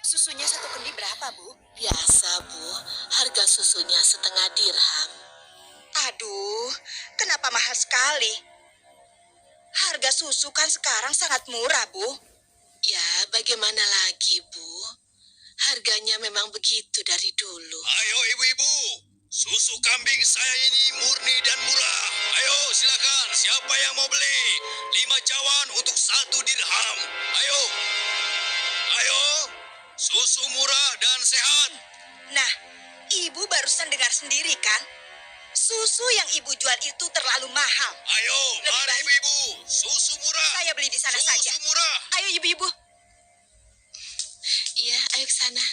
Susunya satu kendi berapa, Bu? Biasa, Bu. Harga susunya setengah dirham. Aduh, kenapa mahal sekali? Harga susu kan sekarang sangat murah, Bu. Ya, bagaimana lagi, Bu? Harganya memang begitu dari dulu. Ayo ibu-ibu, susu kambing saya ini murni dan murah. Ayo silakan, siapa yang mau beli? 5 cawan untuk 1 dirham. Ayo, ayo, susu murah dan sehat. Nah, Ibu barusan dengar sendiri kan? Susu yang Ibu jual itu terlalu mahal. Ayo, Lebih mari baik ibu-ibu, susu murah. saya beli di sana saja. Susu murah. Ayo Ibu-ibu. Iya, ayo ke sana.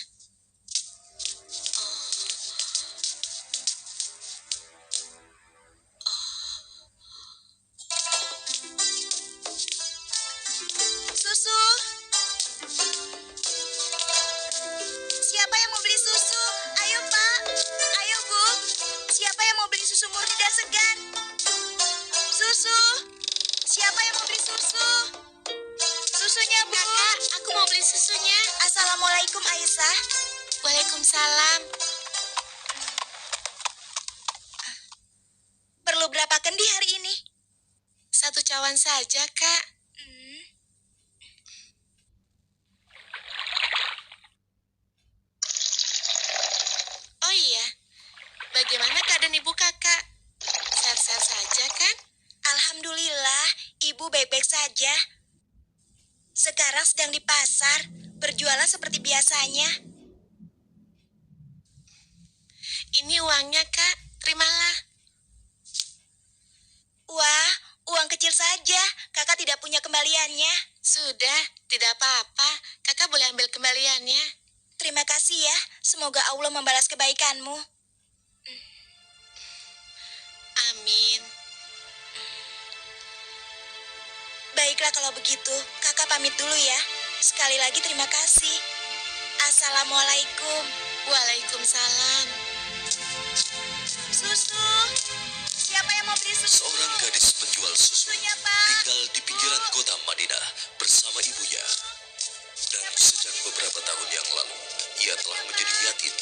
Susu. Siapa yang mau beli susu? Ayo, Pak. Ayo, Bu. Siapa yang mau beli susu murni dan segar? Susu. Siapa yang mau beli susu? Susunya, Bu. Kakak, aku mau beli susunya. Assalamualaikum, Aisyah. Waalaikumsalam. Perlu berapa kendi hari ini? 1 cawan saja, Kak. Oh iya, bagaimana keadaan ibu kakak? Sehat-sehat saja kan? Alhamdulillah, Ibu baik-baik saja. Sekarang sedang di pasar, berjualan seperti biasanya. Ini uangnya, Kak. Terimalah. Wah, uang kecil saja. Kakak tidak punya kembaliannya. Sudah, tidak apa-apa. Kakak boleh ambil kembaliannya. Terima kasih ya. Semoga Allah membalas kebaikanmu. Amin. Baiklah kalau begitu, kakak pamit dulu ya. Sekali lagi terima kasih. Assalamualaikum. Waalaikumsalam. Susu. Siapa yang mau beli susu? Seorang gadis penjual susu Susunya, Pak. tinggal di pinggiran kota Madinah bersama ibunya. Dan sejak beberapa tahun yang lalu, ia telah menjadi yatim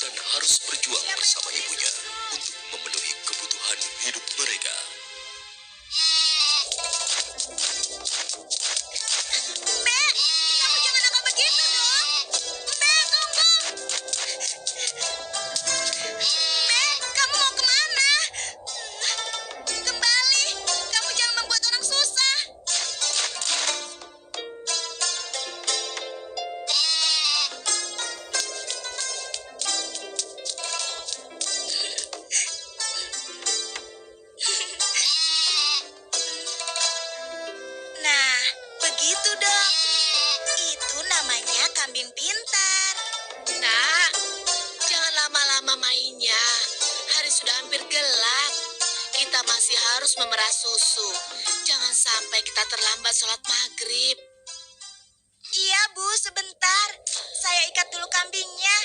dan harus berjuang bersama ibunya untuk memenuhi kebutuhan hidup mereka. Mbe, kamu jangan nakal begitu dong. Mbe, tunggu. Mbe, kamu mau kemana? Kembali, kamu jangan membuat orang susah. Nah, begitu dong. Itu namanya kambing pintar. Nak, jangan lama-lama mainnya. Hari sudah hampir gelap. Kita masih harus memerah susu. Jangan sampai kita terlambat sholat maghrib. Iya, Bu, sebentar. Saya ikat dulu kambingnya.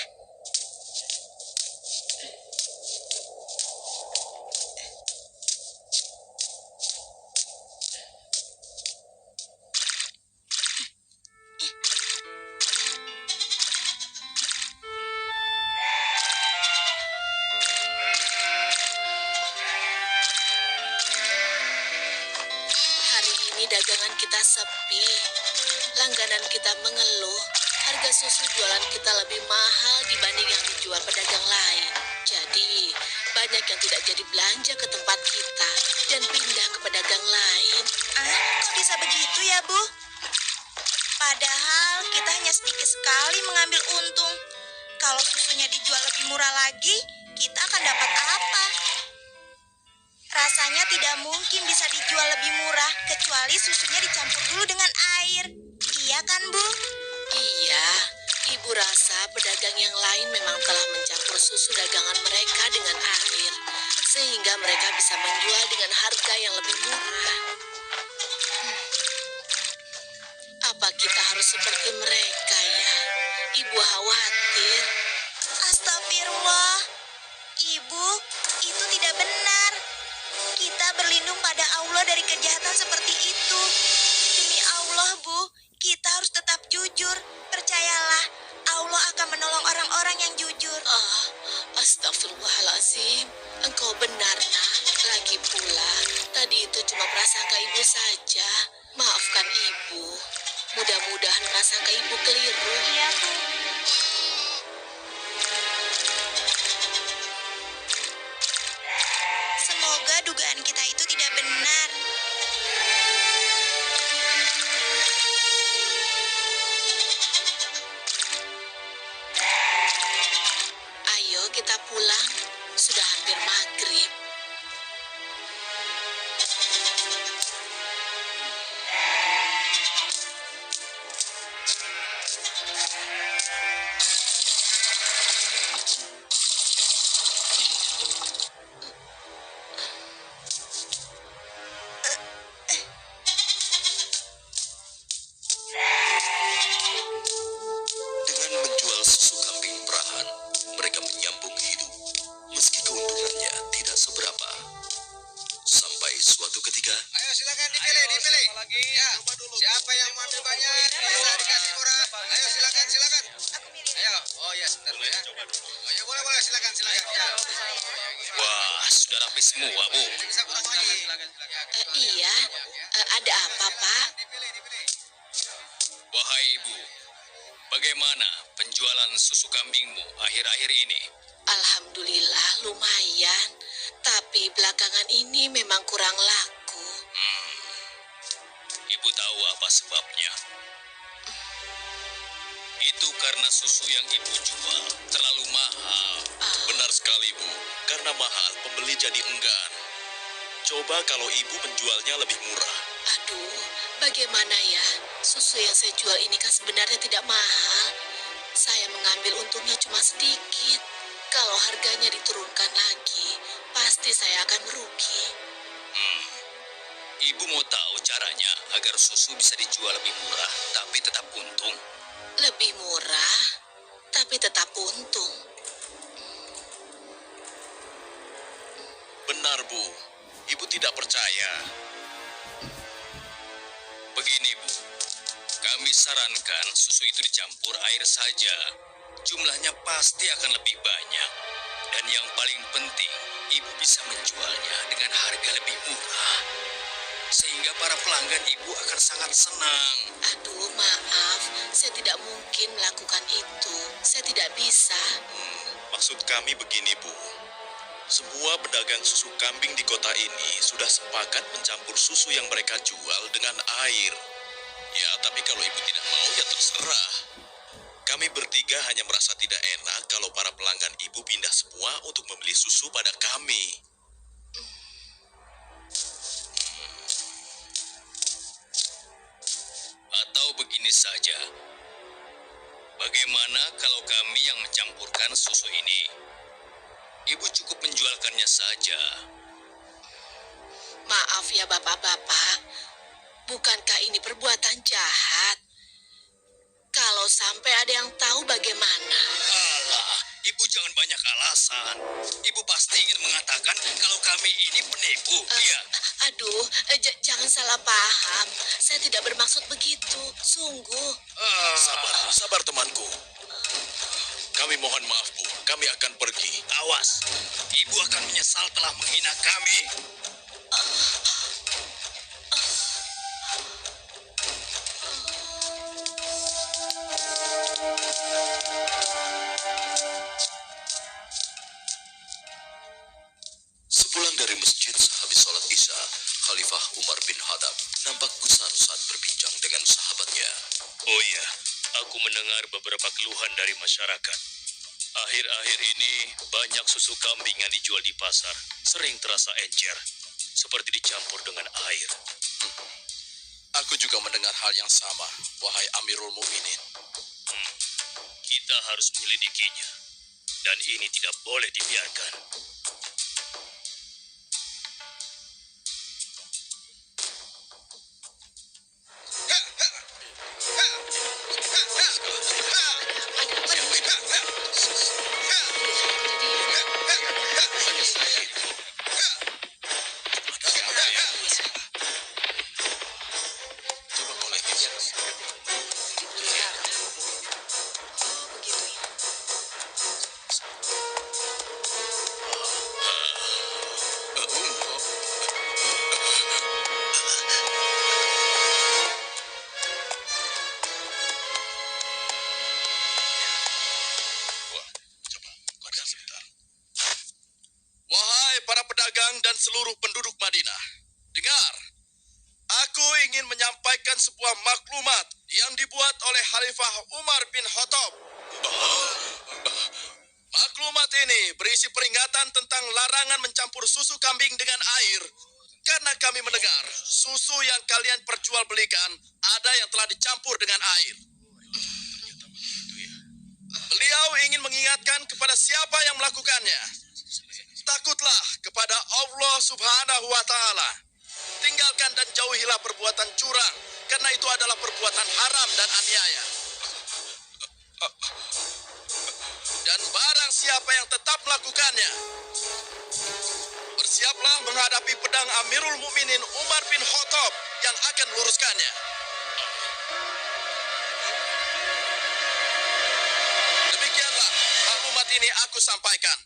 Hari ini dagangan kita sepi. Langganan kita mengeluh. Harga susu jualan kita lebih mahal dibanding yang dijual pedagang lain. Jadi, banyak yang tidak jadi belanja ke tempat kita dan pindah ke pedagang lain. Kok bisa begitu ya, Bu? Padahal kita hanya sedikit sekali mengambil untung. Kalau susunya dijual lebih murah lagi, kita akan dapat apa? Rasanya tidak mungkin bisa dijual lebih murah, kecuali susunya dicampur dulu dengan air. Iya kan, Bu? Iya, ibu rasa pedagang yang lain memang telah mencampur susu dagangan mereka dengan air, sehingga mereka bisa menjual dengan harga yang lebih murah. Apa kita harus seperti mereka ya? Ibu khawatir. Astagfirullah. Ibu, itu tidak benar. Kita berlindung pada Allah dari kejahatan seperti itu. Demi Allah, Bu, kita harus tetap jujur. Percayalah, Astagfirullahalazim, engkau benar, nak. Lagi pula, tadi itu cuma prasangka ibu saja. Maafkan ibu. Mudah-mudahan prasangka ibu keliru. Iya, Bu. Semoga dugaan kita itu tidak benar. Ayo kita pulang. Sudah hampir maghrib. Dengan menjual susu kambing perahan, mereka menyambung hidup. Meski keuntungannya tidak seberapa. Sampai suatu ketika, Ayo silakan dipilih. Ya, siapa yang mau ambil banyak bisa dikasih murah. Ayo silakan. Aku milih. Ayo, oh ya sebentar dulu ya. Ayo boleh silakan. Ya. wah, sudah rapi semua, Bu. Bisa kurang lagi. Iya, ada apa, Pak? Dipilih. Wahai Ibu, bagaimana penjualan susu kambingmu akhir-akhir ini? Alhamdulillah, lumayan. Tapi belakangan ini memang kurang laku. Ibu tahu apa sebabnya? Itu karena susu yang ibu jual terlalu mahal. Benar sekali, Bu. Karena mahal, pembeli jadi enggan. Coba kalau ibu menjualnya lebih murah. Aduh, bagaimana ya? Susu yang saya jual ini kan sebenarnya tidak mahal. Saya mengambil untungnya cuma sedikit. Kalau harganya diturunkan lagi, pasti saya akan merugi. Ibu mau tahu caranya agar susu bisa dijual lebih murah, tapi tetap untung. Lebih murah, tapi tetap untung. Benar, Bu. Ibu tidak percaya. Begini, Bu. Kami sarankan susu itu dicampur air saja. Jumlahnya pasti akan lebih banyak. Dan yang paling penting, ibu bisa menjualnya dengan harga lebih murah. Sehingga para pelanggan ibu akan sangat senang. Aduh, maaf. Saya tidak mungkin melakukan itu. Saya tidak bisa. Maksud kami begini, Bu. Semua pedagang susu kambing di kota ini sudah sepakat mencampur susu yang mereka jual dengan air. Ya, tapi kalau ibu tidak mau, ya terserah. Kami bertiga hanya merasa tidak enak kalau para pelanggan ibu pindah semua untuk membeli susu pada kami. Atau begini saja. Bagaimana kalau kami yang mencampurkan susu ini? Ibu cukup menjualkannya saja. Maaf ya bapak-bapak. Bukankah ini perbuatan jahat? Kalau sampai ada yang tahu bagaimana? Alah, ibu jangan banyak alasan. Ibu pasti ingin mengatakan kalau kami ini penipu. Iya. Aduh, jangan salah paham. Saya tidak bermaksud begitu. Sungguh. Sabar temanku. Kami mohon maaf, Bu. Kami akan pergi. Awas, ibu akan menyesal telah menghina kami. Sepulang dari masjid sehabis sholat isya, Khalifah Umar bin Khattab nampak gusar saat berbincang dengan sahabatnya. Oh iya, aku mendengar beberapa keluhan dari masyarakat. Akhir-akhir ini banyak susu kambing yang dijual di pasar sering terasa encer, seperti dicampur dengan air. Aku juga mendengar hal yang sama, wahai Amirul Mukminin. Kita harus menyelidikinya, dan ini tidak boleh dibiarkan. seluruh penduduk Madinah. Dengar, aku ingin menyampaikan sebuah maklumat yang dibuat oleh Khalifah Umar bin Khattab. Maklumat ini berisi peringatan tentang larangan mencampur susu kambing dengan air. Karena kami mendengar susu yang kalian perjualbelikan ada yang telah dicampur dengan air. Beliau ingin mengingatkan kepada siapa yang melakukannya. Takutlah kepada Allah Subhanahu wa Ta'ala. Tinggalkan dan jauhilah perbuatan curang, karena itu adalah perbuatan haram dan aniaya. Dan barang siapa yang tetap melakukannya, bersiaplah menghadapi pedang Amirul Mukminin Umar bin Khattab yang akan meluruskannya. Demikianlah maklumat ini aku sampaikan.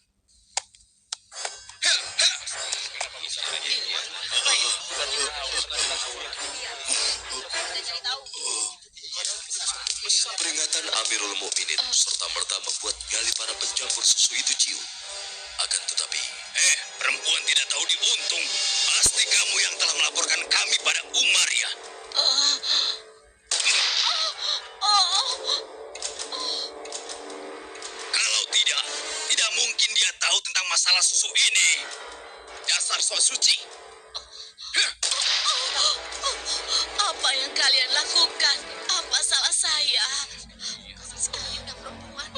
Peringatan Amirul Mukminin serta-merta membuat nyali para pencampur susu itu ciut. Akan tetapi, Perempuan tidak tahu diuntung. Pasti kamu yang telah melaporkan kami pada Umar ya. Kalau tidak, tidak mungkin dia tahu tentang masalah susu ini. Dasar sok suci. Apa yang kalian lakukan? Apa salah saya? Kasar sekali anak perempuan.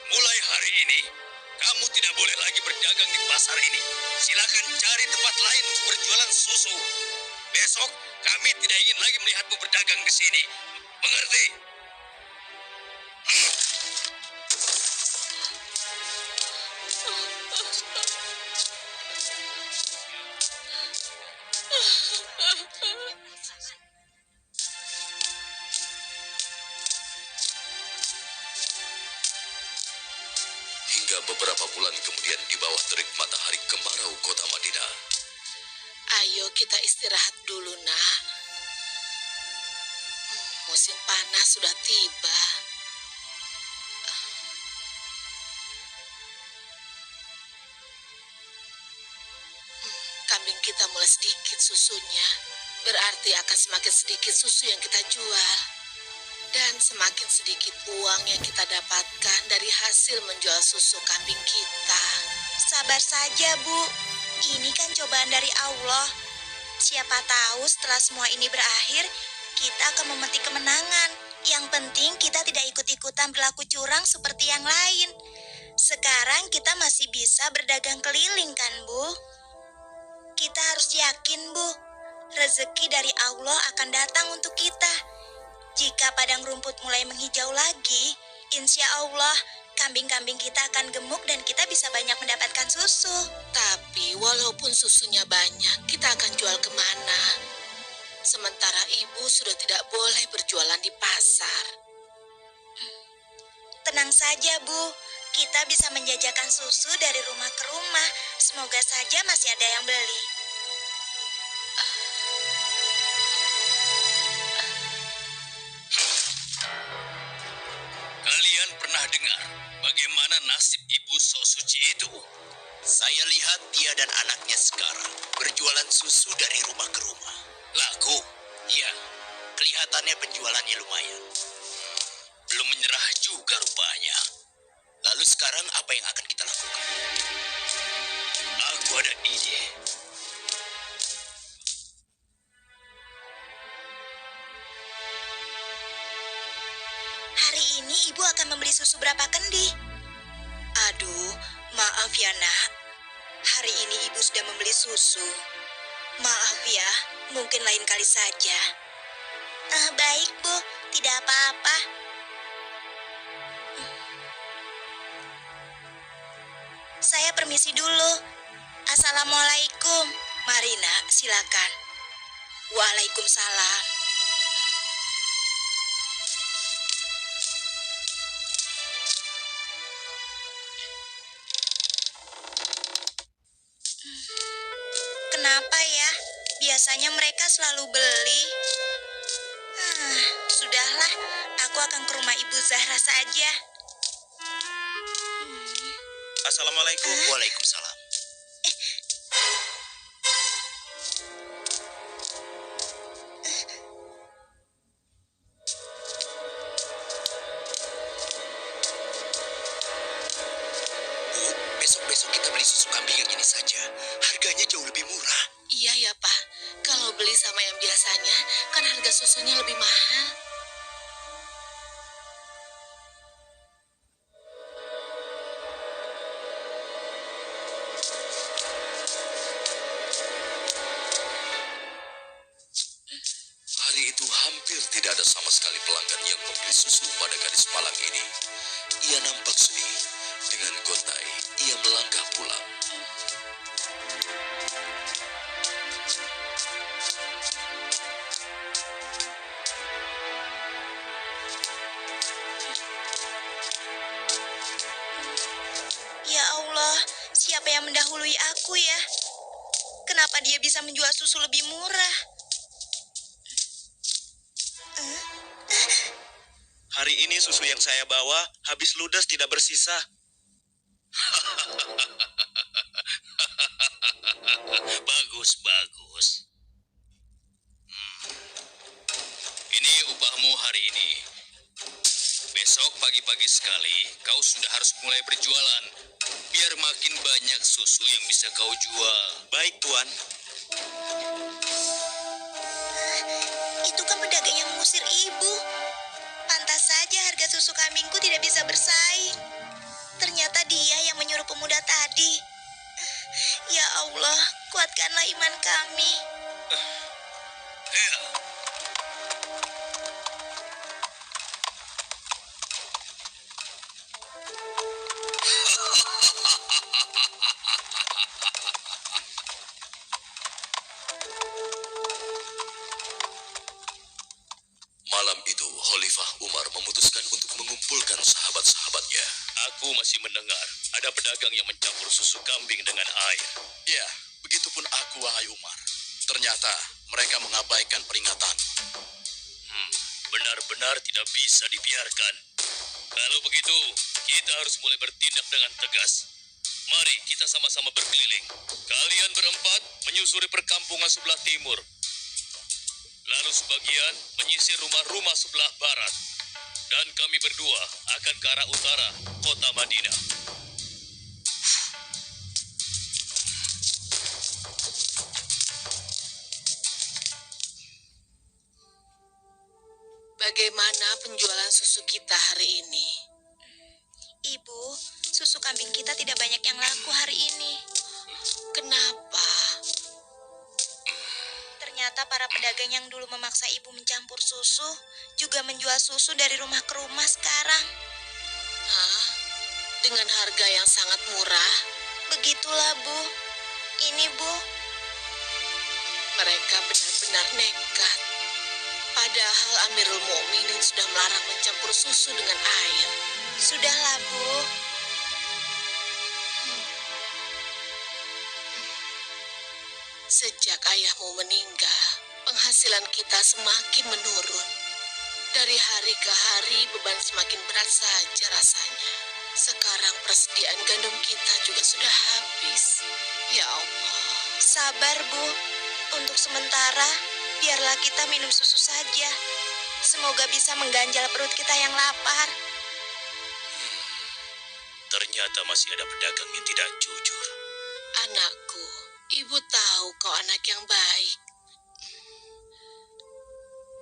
Mulai hari ini, kamu tidak boleh lagi berdagang di pasar ini. Silakan cari tempat lain untuk berjualan susu. Besok, kami tidak ingin lagi melihatmu berdagang di sini. Mengerti? hingga beberapa bulan kemudian di bawah terik matahari kemarau kota Madinah. Ayo kita istirahat dulu, nak. Musim panas sudah tiba. Kambing kita mulai sedikit susunya. Berarti akan semakin sedikit susu yang kita jual. Dan semakin sedikit uang yang kita dapatkan dari hasil menjual susu kambing kita. Sabar saja, Bu. Ini kan cobaan dari Allah. Siapa tahu setelah semua ini berakhir, kita akan memetik kemenangan. Yang penting kita tidak ikut-ikutan berlaku curang seperti yang lain. Sekarang kita masih bisa berdagang keliling kan, Bu? Kita harus yakin, Bu. Rezeki dari Allah akan datang untuk kita. Jika padang rumput mulai menghijau lagi, insya Allah kambing-kambing kita akan gemuk dan kita bisa banyak mendapatkan susu. Tapi walaupun susunya banyak, kita akan jual kemana? Sementara ibu sudah tidak boleh berjualan di pasar. Tenang saja, Bu. Kita bisa menjajakan susu dari rumah ke rumah. Semoga saja masih ada yang beli. Kalian pernah dengar bagaimana nasib ibu sok suci itu? Saya lihat dia dan anaknya sekarang berjualan susu dari rumah ke rumah. Laku? Iya, kelihatannya penjualannya lumayan. Belum menyerah juga rupanya. Lalu sekarang apa yang akan kita lakukan? Aku ada ide. Hari ini ibu akan membeli susu berapa kendi? Aduh, maaf ya nak. Hari ini ibu sudah membeli susu. Maaf ya, mungkin lain kali saja. Baik, Bu. Tidak apa-apa. Saya permisi dulu. Assalamualaikum. Mari nak, silakan. Waalaikumsalam. biasanya mereka selalu beli. Sudahlah, aku akan ke rumah Ibu Zahra saja. Assalamualaikum. Waalaikumsalam. Bu, besok-besok kita beli susu kambing yang ini saja. Harganya jauh lebih murah. Iya ya, Pak. Kalau beli sama yang biasanya, kan harga susunya lebih mahal. Hari itu hampir tidak ada sama sekali pelanggan yang membeli susu pada gadis malang ini. Ia nampak sedih. Dengan gontai, ia melangkah pulang. Ya Allah, siapa yang mendahului aku ya? Kenapa dia bisa menjual susu lebih murah? Hari ini susu yang saya bawa habis ludes tidak bersisa. Bagus, bagus. Ini upahmu hari ini. Besok pagi-pagi sekali kau sudah harus mulai berjualan. Biar makin banyak susu yang bisa kau jual. Baik, Tuan. Itu kan pedagang yang mengusir ibu. Pantas saja harga susu kambingku tidak bisa bersaing. Ternyata dia yang menyuruh pemuda tadi. Ya Allah, kuatkanlah iman kami. Malam itu, Khalifah Umar memutuskan untuk mengumpulkan sahabat-sahabatnya. Aku masih mendengar ada pedagang yang mencampur susu kambing dengan air. Ya, begitupun aku, wahai Umar. Ternyata mereka mengabaikan peringatan. Benar-benar tidak bisa dibiarkan. Kalau begitu, kita harus mulai bertindak dengan tegas. Mari kita sama-sama berkeliling. Kalian berempat menyusuri perkampungan sebelah timur. Lalu sebagian menyisir rumah-rumah sebelah barat. Dan kami berdua akan ke arah utara, kota Madinah. Bagaimana penjualan susu kita hari ini? Ibu, susu kambing kita tidak banyak yang laku hari ini. Kenapa? Ternyata para pedagang yang dulu memaksa ibu mencampur susu juga menjual susu dari rumah ke rumah sekarang. Hah? Dengan harga yang sangat murah? Begitulah, Bu. Ini, Bu. Mereka benar-benar nekat. Padahal Amirul Mukminin sudah melarang mencampur susu dengan air. Sudahlah, Bu. Sejak ayahmu meninggal, penghasilan kita semakin menurun. Dari hari ke hari beban semakin berat saja rasanya. Sekarang persediaan gandum kita juga sudah habis. Ya Allah. Sabar, Bu. Untuk sementara, biarlah kita minum susu saja. Semoga bisa mengganjal perut kita yang lapar. Ternyata masih ada pedagang yang tidak jujur. Anakku, ibu tahu kau anak yang baik.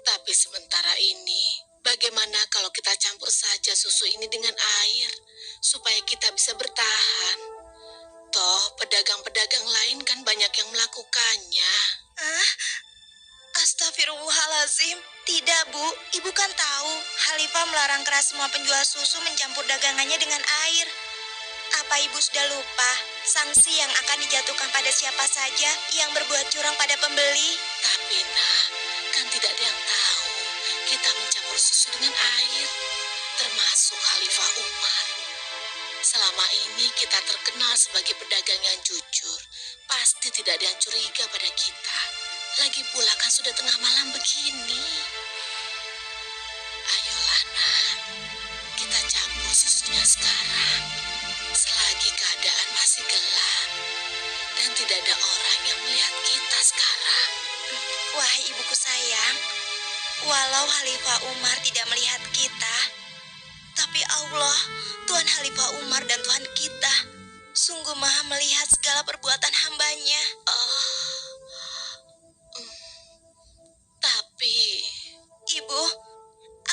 Tapi sementara ini, bagaimana kalau kita campur saja susu ini dengan air, supaya kita bisa bertahan? Toh, pedagang-pedagang lain kan banyak yang melakukannya. Astagfirullahalazim. Tidak, Bu. Ibu kan tahu, Khalifah melarang keras semua penjual susu mencampur dagangannya dengan air. Apa Ibu sudah lupa sanksi yang akan dijatuhkan pada siapa saja yang berbuat curang pada pembeli? Tapi, Nah, kan tidak ada yang tahu kita mencampur susu dengan air, termasuk Khalifah Umar. Selama ini kita terkenal sebagai pedagang yang jujur. Pasti tidak ada yang curiga pada kita. Lagi pula kan sudah tengah malam begini. Ayolah, Nak. Kita campur susunya sekarang. Selagi keadaan masih gelap. Dan tidak ada orang yang melihat kita sekarang. Wahai ibuku sayang, walau Khalifah Umar tidak melihat kita, tapi Allah, Tuhan Khalifah Umar dan Tuhan kita, sungguh maha melihat segala perbuatan hambanya. Tapi, Ibu,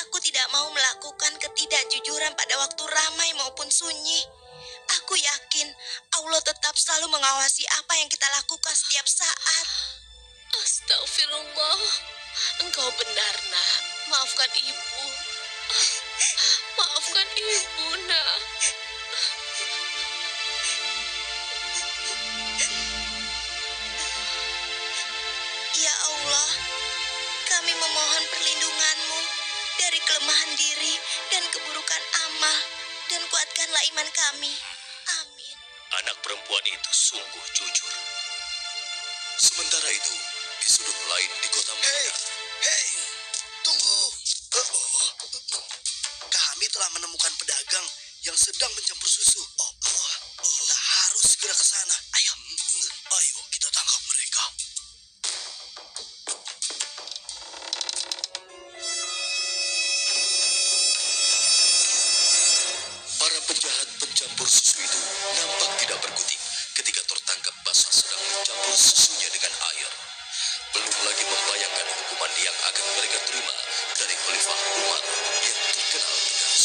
aku tidak mau melakukan ketidakjujuran pada waktu ramai maupun sunyi. Aku yakin Allah tetap selalu mengawasi apa yang kita lakukan setiap saat. astagfirullah. Engkau benar, Nak. Maafkan ibu. Maafkan ibu, Nak. Ya Allah, kami memohon perlindungan-Mu dari kelemahan diri dan keburukan amal, dan kuatkanlah iman kami. Amin. Anak perempuan itu sungguh jujur. Sementara itu, di sudut lain di kota Madinah, Hei, tunggu. Kami telah menemukan pedagang yang sedang mencampur susu. Kita harus segera ke sana. Ayo kita tangkap mereka. para penjahat pencampur susu itu nampak tidak berkutik ketika tertangkap basah sedang mencampur susunya dengan air. Belum lagi membayangkan hukuman yang akan mereka terima dari Khalifah Umar yang terkenal tegas.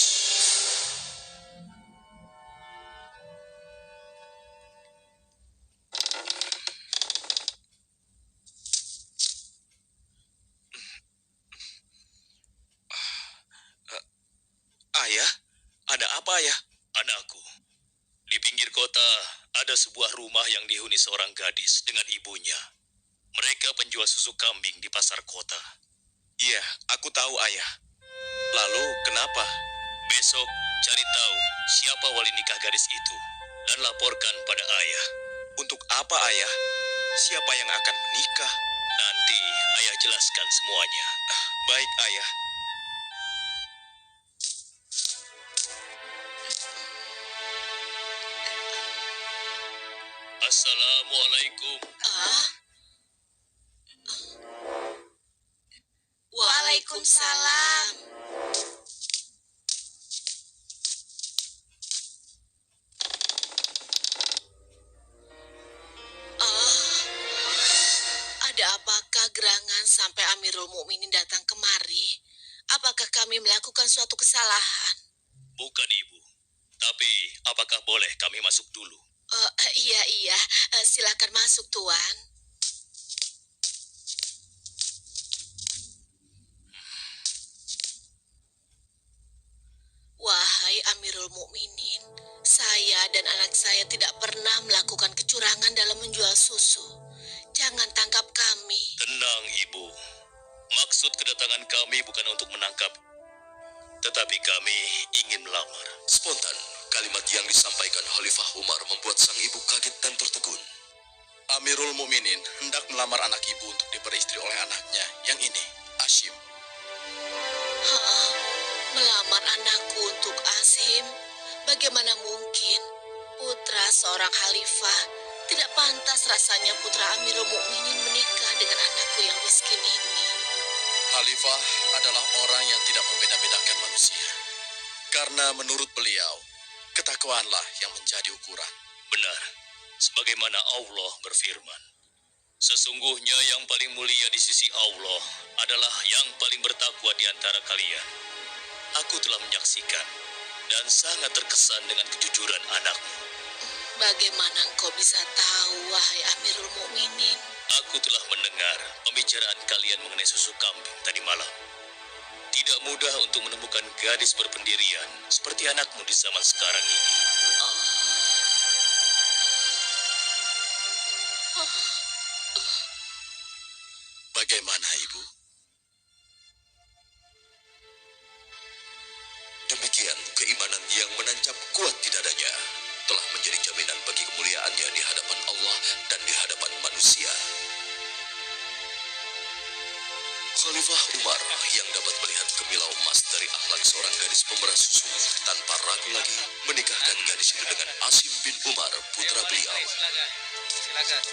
Ayah, ada apa ya? Anakku, di pinggir kota ada sebuah rumah yang dihuni seorang gadis dengan ibunya. Mereka penjual susu kambing di pasar kota. Iya, aku tahu ayah. Lalu kenapa? Besok cari tahu siapa wali nikah gadis itu dan laporkan pada ayah. Untuk apa ayah? Siapa yang akan menikah? Nanti ayah jelaskan semuanya. Baik ayah. Assalamualaikum. Waalaikumsalam. Ada apakah gerangan sampai Amirul Mukminin datang kemari? Apakah kami melakukan suatu kesalahan? Bukan ibu. Tapi apakah boleh kami masuk dulu? Iya, silakan masuk, Tuan. Wahai Amirul Mukminin, saya dan anak saya tidak pernah melakukan kecurangan dalam menjual susu. Jangan tangkap kami. Tenang, Ibu. Maksud kedatangan kami bukan untuk menangkap, tetapi kami ingin melamar. Spontan, kalimat yang disampaikan Khalifah Umar membuat sang ibu kaget dan tertegun. Amirul Mukminin hendak melamar anak ibu untuk diperistri oleh anaknya. Yang ini, Hashim. Hah? Melamar anakku untuk Azim? Bagaimana mungkin? Putra seorang khalifah. Tidak pantas rasanya putra Amirul Mukminin menikah dengan anakku yang miskin ini. Khalifah adalah orang yang tidak membeda-bedakan manusia. Karena menurut beliau, ketakwaanlah yang menjadi ukuran. Benar, sebagaimana Allah berfirman. Sesungguhnya yang paling mulia di sisi Allah adalah yang paling bertakwa di antara kalian. Aku telah menyaksikan dan sangat terkesan dengan kejujuran anakmu. Bagaimana engkau bisa tahu, wahai Amirul Mukminin? Aku telah mendengar pembicaraan kalian mengenai susu kambing tadi malam. Tidak mudah untuk menemukan gadis berpendirian seperti anakmu di zaman sekarang ini. Bagaimana, Ibu? Demikian keimanan yang menancap kuat di dadanya telah menjadi jaminan bagi kemuliaannya di hadapan Allah dan di hadapan manusia. Khalifah Umar yang dapat melihat kemilau emas dari akhlak seorang gadis pemeras susu tanpa ragu lagi menikahkan gadis itu dengan Asim bin Umar, putra beliau. Silakan.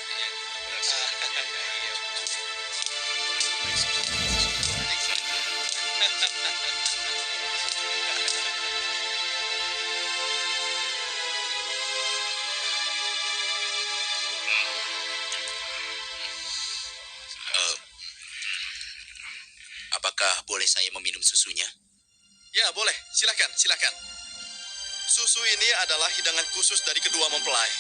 Apakah boleh saya meminum susunya? Ya, boleh. Silakan, silakan. Susu ini adalah hidangan khusus dari kedua mempelai.